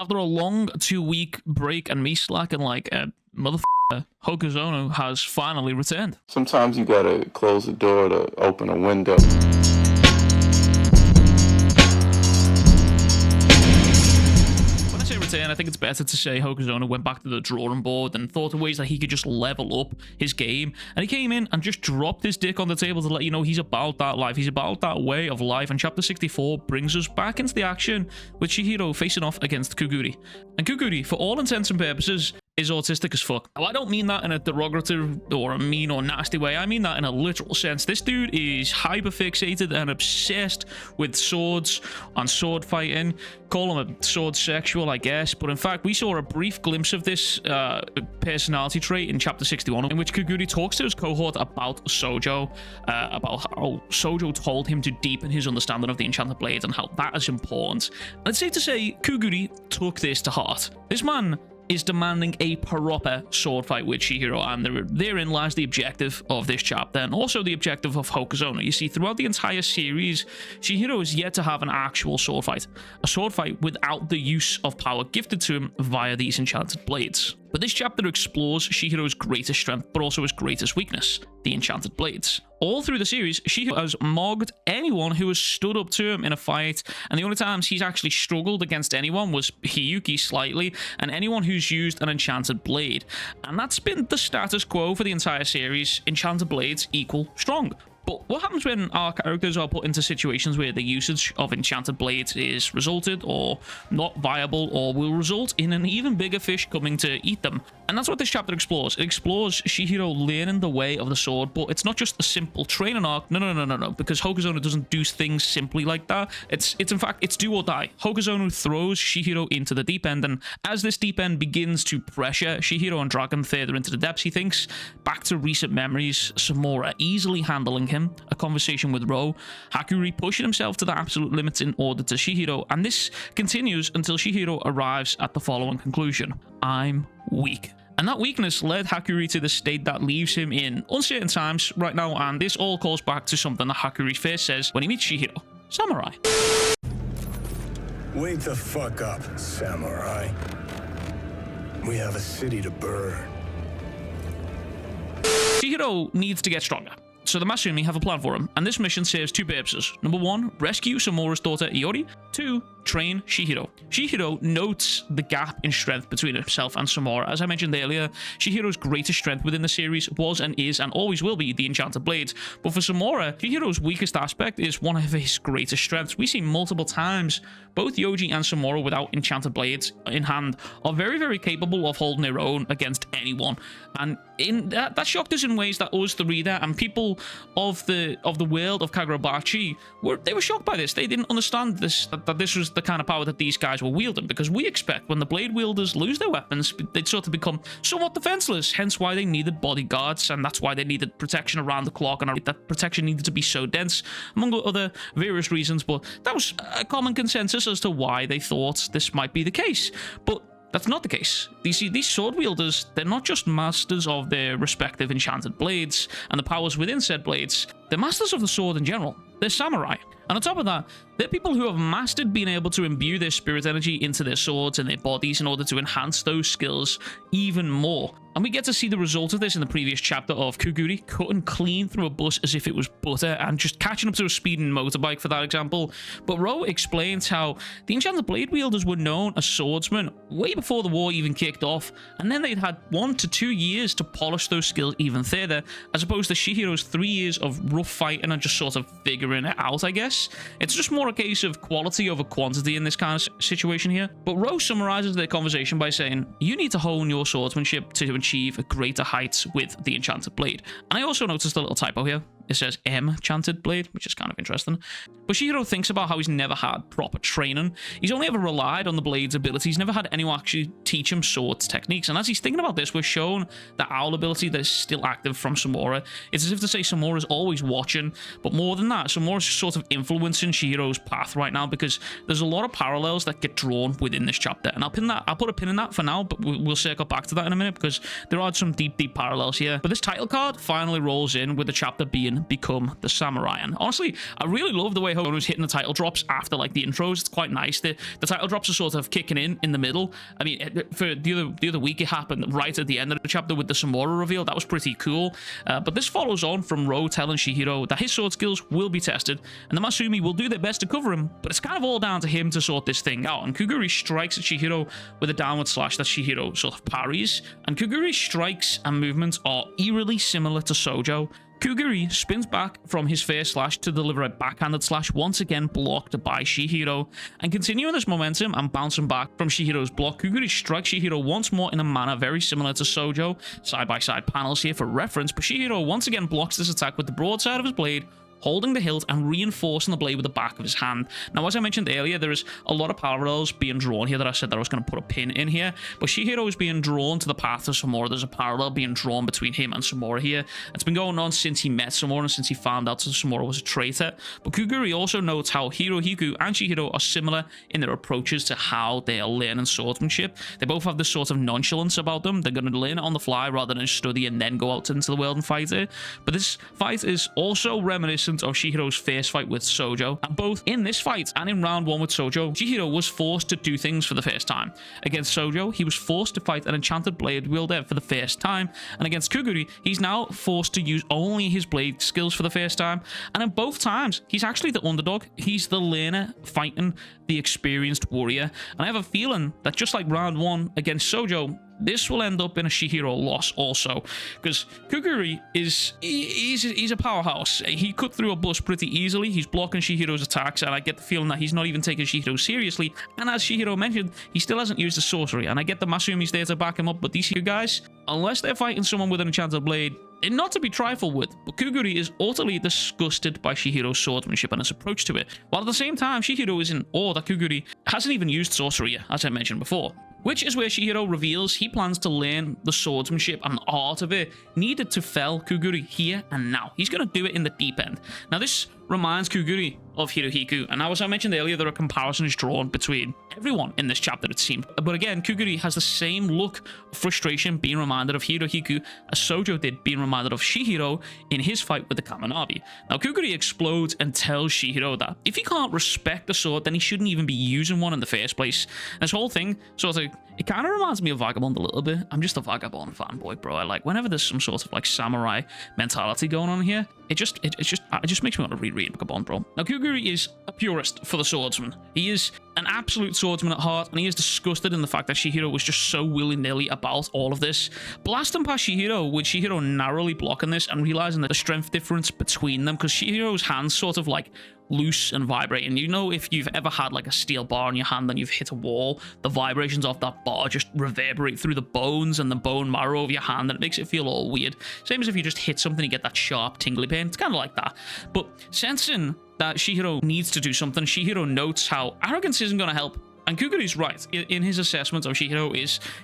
After a long 2-week break and me slacking like a motherfucker, Hokuzono has finally returned. Sometimes you gotta close the door to open a window. And I think it's better to say Hokuzono went back to the drawing board and thought of ways that he could just level up his game. And he came in and just dropped his dick on the table to let you know he's about that life. He's about that way of life. And chapter 64 brings us back into the action with Chihiro facing off against Kuguri. And Kuguri, for all intents and purposes, is autistic as fuck. Now, I don't mean that in a derogative or a mean or nasty way. I mean that in a literal sense. This dude is hyperfixated and obsessed with swords and sword fighting. Call him a sword sexual, I guess. But in fact, we saw a brief glimpse of this personality trait in chapter 61, in which Kuguri talks to his cohort about Sojo, about how Sojo told him to deepen his understanding of the enchanted blades and how that is important. And it's safe to say Kuguri took this to heart. This man is demanding a proper sword fight with Chihiro, and therein lies the objective of this chapter, and also the objective of Hokuzono. You see, throughout the entire series, Chihiro is yet to have an actual sword fight. A sword fight without the use of power gifted to him via these enchanted blades. But this chapter explores Chihiro's greatest strength, but also his greatest weakness, the enchanted blades. All through the series, Chihiro has mogged anyone who has stood up to him in a fight, and the only times he's actually struggled against anyone was Hiyuki slightly, and anyone who's used an enchanted blade. And that's been the status quo for the entire series. Enchanted blades equal strong. But what happens when our characters are put into situations where the usage of enchanted blades is resulted or not viable, or will result in an even bigger fish coming to eat them? And that's what this chapter explores. It explores Chihiro learning the way of the sword, but it's not just a simple training arc. No, because Hokuzono doesn't do things simply like that. It's in fact, it's do or die. Hokuzono throws Chihiro into the deep end, and as this deep end begins to pressure Chihiro and drag him further into the depths, he thinks back to recent memories, Samura easily handling him, a conversation with Ro, Hakuri pushing himself to the absolute limits in order to Chihiro, and this continues until Chihiro arrives at the following conclusion: I'm weak. And that weakness led Hakuri to the state that leaves him in uncertain times right now, and this all calls back to something that Hakuri first says when he meets Chihiro: Samurai. Wake the fuck up, Samurai. We have a city to burn. Chihiro needs to get stronger, so the Masumi have a plan for him, and this mission serves two purposes. Number one, rescue Samura's daughter Iori. 2, train Chihiro. Chihiro notes the gap in strength between himself and Samura. As I mentioned earlier, Chihiro's greatest strength within the series was and is and always will be the enchanted blades. But for Samura, Chihiro's weakest aspect is one of his greatest strengths. We see multiple times both Yoji and Samura without enchanted blades in hand are very, very capable of holding their own against anyone. And in that shocked us in ways that us, the reader, and people of the world of Kagurabachi were shocked by this. They didn't understand this, that this was the kind of power that these guys were wielding, because we expect when the blade wielders lose their weapons, they'd sort of become somewhat defenseless, hence why they needed bodyguards, and that's why they needed protection around the clock, and that protection needed to be so dense, among other various reasons. But that was a common consensus as to why they thought this might be the case. But that's not the case. You see, these sword wielders, they're not just masters of their respective enchanted blades and the powers within said blades, they're masters of the sword in general. They're samurai. And on top of that, they're people who have mastered being able to imbue their spirit energy into their swords and their bodies in order to enhance those skills even more. And we get to see the result of this in the previous chapter of Kuguri cutting clean through a bus as if it was butter and just catching up to a speeding motorbike, for that example. But Ro explains how the enchanted blade wielders were known as swordsmen way before the war even kicked off, and then they'd had 1 to 2 years to polish those skills even further, as opposed to Chihiro's 3 years of rough fighting and just sort of figuring it out, I guess. It's just more a case of quality over quantity in this kind of situation here. But Ro summarizes their conversation by saying, you need to hone your swordsmanship to achieve greater heights with the enchanted blade. And I also noticed a little typo here. It says enchanted blade, which is kind of interesting. But Chihiro thinks about how he's never had proper training. He's only ever relied on the blade's ability. He's never had anyone actually teach him swords techniques. And as he's thinking about this, we're shown the owl ability that is still active from Samura. It's as if to say Samura's always watching. But more than that, Samura's sort of influencing Chihiro's path right now, because there's a lot of parallels that get drawn within this chapter. And I'll put a pin in that for now, but we'll circle back to that in a minute, because there are some deep parallels here. But this title card finally rolls in with the chapter being Pain become the samurai. And honestly, I really love the way Hono's hitting the title drops after like the intros. It's quite nice. The title drops are sort of kicking in the middle. I mean, for the other week, it happened right at the end of the chapter with the Samura reveal. That was pretty cool. But this follows on from Ro telling Chihiro that his sword skills will be tested, and the Masumi will do their best to cover him, but it's kind of all down to him to sort this thing out. And Kagura strikes at Chihiro with a downward slash that Chihiro sort of parries, and Kagura's strikes and movements are eerily similar to Sojo. Kagura spins back from his first slash to deliver a backhanded slash, once again blocked by Chihiro. And continuing this momentum and bouncing back from Chihiro's block, Kagura strikes Chihiro once more in a manner very similar to Sojo. Side-by-side panels here for reference, but Chihiro once again blocks this attack with the broadside of his blade, holding the hilt and reinforcing the blade with the back of his hand. Now, as I mentioned earlier, there is a lot of parallels being drawn here that I said that I was going to put a pin in here, but Chihiro is being drawn to the path of Samura. There's a parallel being drawn between him and Samura here. It's been going on since he met Samura and since he found out that Samura was a traitor. But Kagura also notes how Hirohiko and Chihiro are similar in their approaches to how they are learning swordsmanship. They both have this sort of nonchalance about them. They're going to learn it on the fly rather than study and then go out into the world and fight it. But this fight is also reminiscent of Chihiro's first fight with Sojo, and both in this fight and in round 1 with Sojo, Chihiro was forced to do things for the first time. Against Sojo, he was forced to fight an enchanted blade wielder for the first time, and against Kagura, he's now forced to use only his blade skills for the first time, and in both times, he's actually the underdog. He's the learner fighting the experienced warrior, and I have a feeling that just like round 1 against Sojo, this will end up in a Chihiro loss also, because Kagura he's a powerhouse. He cut through a bus pretty easily. He's blocking Chihiro's attacks, and I get the feeling that he's not even taking Chihiro seriously. And as Chihiro mentioned, he still hasn't used the sorcery, and I get the Masumi's there to back him up, but these two guys, unless they're fighting someone with an enchanted blade, and not to be trifled with, but Kagura is utterly disgusted by Chihiro's swordsmanship and his approach to it, while at the same time, Chihiro is in awe that Kagura hasn't even used sorcery, as I mentioned before. Which is where Chihiro reveals he plans to learn the swordsmanship and the art of it needed to fell Kagura here and now. He's going to do it in the deep end. Now, this reminds Kagura of Hirohiko, and now, as I mentioned earlier, there are comparisons drawn between everyone in this chapter, it seems. But again, Kagura has the same look of frustration being reminded of Hirohiko as Sojo did being reminded of Chihiro in his fight with the Kaminabi. Now, Kagura explodes and tells Chihiro that if he can't respect the sword, then he shouldn't even be using one in the first place. And this whole thing sort of, it kind of reminds me of Vagabond a little bit. I'm just a Vagabond fanboy, bro. I like whenever there's some sort of like samurai mentality going on here, it just makes me want to reread Vagabond, bro. Now, Kagura is a purist for the swordsman. He is an absolute swordsman at heart, and he is disgusted in the fact that Chihiro was just so willy-nilly about all of this. Blasting past Chihiro, with Chihiro narrowly blocking this and realizing the strength difference between them, because Chihiro's hands sort of like loose and vibrating. You know, if you've ever had like a steel bar in your hand and you've hit a wall, the vibrations of that bar just reverberate through the bones and the bone marrow of your hand, and it makes it feel all weird. Same as if you just hit something, you get that sharp tingly pain. It's kind of like that. But sensing that Chihiro needs to do something, Chihiro notes how arrogance isn't going to help. And Kagura's right in his assessment of Chihiro.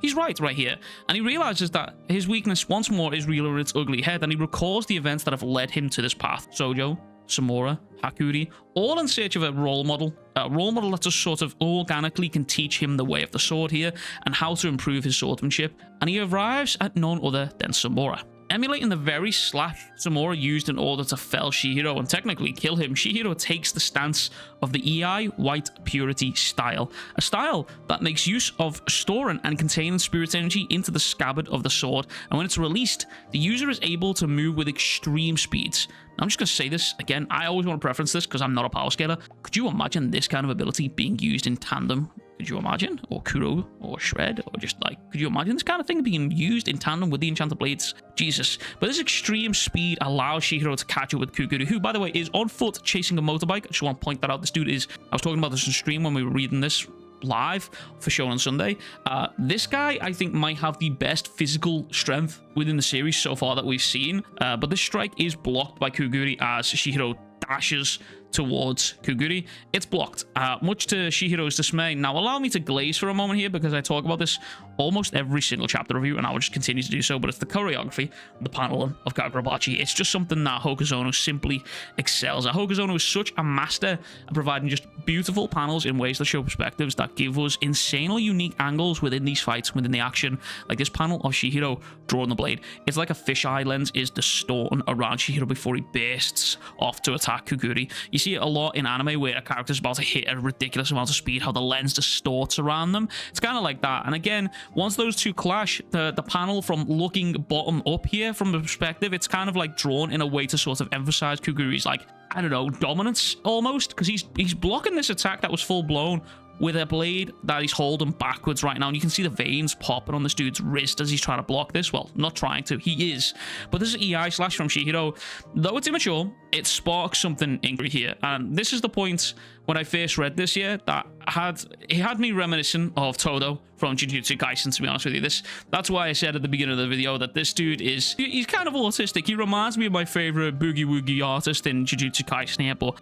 He's right here, and he realizes that his weakness once more is rearing its ugly head, and he recalls the events that have led him to this path. Sojo, Samura, Hakuri, all in search of a role model that just sort of organically can teach him the way of the sword here and how to improve his swordsmanship, and he arrives at none other than Samura. Emulating the very slash Samura used in order to fell Chihiro and technically kill him, Chihiro takes the stance of the EI White Purity style, a style that makes use of storing and containing spirit energy into the scabbard of the sword, and when it's released, the user is able to move with extreme speeds. Now, I'm just going to say this again, I always want to preference this because I'm not a power scaler. Could you imagine this kind of ability being used in tandem? Could you imagine? Or Kuro, or Shred, or just like, could you imagine this kind of thing being used in tandem with the enchanted blades? Jesus. But this extreme speed allows Chihiro to catch up with Kagura, who, by the way, is on foot chasing a motorbike. I just want to point that out. This dude is, I was talking about this on stream when we were reading this live for Shonen Sunday. This guy, I think, might have the best physical strength within the series so far that we've seen. But this strike is blocked by Kagura as Chihiro dashes towards Kagura. It's blocked, much to Chihiro's dismay. Now, allow me to glaze for a moment here because I talk about this almost every single chapter review, and I will just continue to do so, but it's the choreography, the paneling of Kagurabachi. It's just something that Hokuzono simply excels at. Hokuzono is such a master at providing just beautiful panels in ways that show perspectives that give us insanely unique angles within these fights, within the action. Like this panel of Chihiro drawing the blade. It's like a fisheye lens is distorting around Chihiro before he bursts off to attack Kagura. You see it a lot in anime where a character's about to hit a ridiculous amount of speed, how the lens distorts around them. It's kind of like that. And again, once those two clash, the panel from looking bottom up here from the perspective, it's kind of like drawn in a way to sort of emphasize Kagura's, like, I don't know, dominance almost, because he's blocking this attack that was full blown with a blade that he's holding backwards right now, and you can see the veins popping on this dude's wrist as he's trying to block this. Well, not trying to, he is. But this is EI slash from Chihiro. Though it's immature, it sparks something angry here, and this is the point when I first read this year that it had me reminiscent of Todo from Jujutsu Kaisen, to be honest with you. That's why I said at the beginning of the video that this dude he's kind of autistic. He reminds me of my favorite boogie woogie artist in Jujutsu Kaisen here, but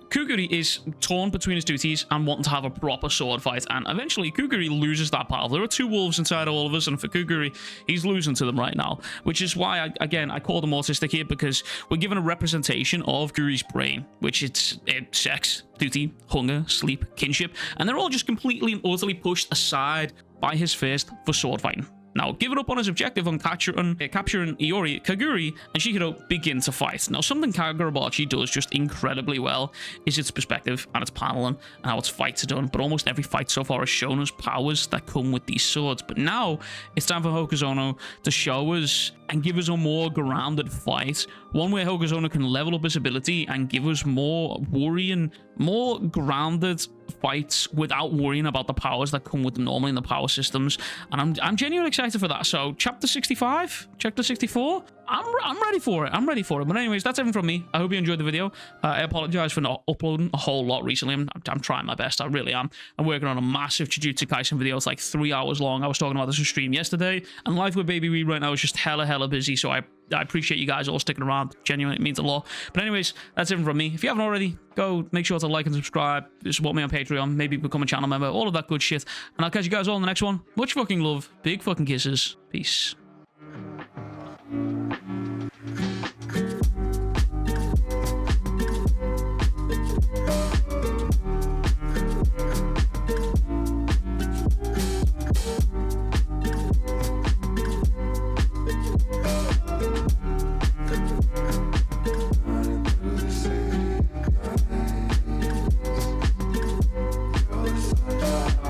Kagura is torn between his duties and wanting to have a proper sword fight, and eventually Kagura loses that battle. There are two wolves inside all of us, and for Kagura, he's losing to them right now, which is why I call them autistic here, because we're given a representation of Kagura's brain, which it's sex, duty, hunger, sleep, kinship, and they're all just completely and utterly pushed aside by his thirst for sword fighting. Now, giving up on his objective on capturing Iori, Kagura and Chihiro begin to fight. Now, something Kagurabachi does just incredibly well is its perspective and its paneling and how its fights are done. But almost every fight so far has shown us powers that come with these swords. But now, it's time for Hokuzono to show us and give us a more grounded fight. One where Hokuzono can level up his ability and give us more worrying, more grounded fights without worrying about the powers that come with them normally in the power systems. And I'm genuinely excited for that. So chapter 65, chapter 64, I'm ready for it. I'm ready for it. But anyways, that's everything from me. I hope you enjoyed the video. I apologize for not uploading a whole lot recently. I'm trying my best. I really am. I'm working on a massive Jujutsu Kaisen video. It's like 3 hours long. I was talking about this on stream yesterday, and life with Baby Wee right now is just hella busy. So I appreciate you guys all sticking around. Genuinely, it means a lot. But anyways, that's everything from me. If you haven't already, go make sure to like and subscribe. Support me on Patreon. Maybe become a channel member. All of that good shit. And I'll catch you guys all in the next one. Much fucking love. Big fucking kisses. Peace.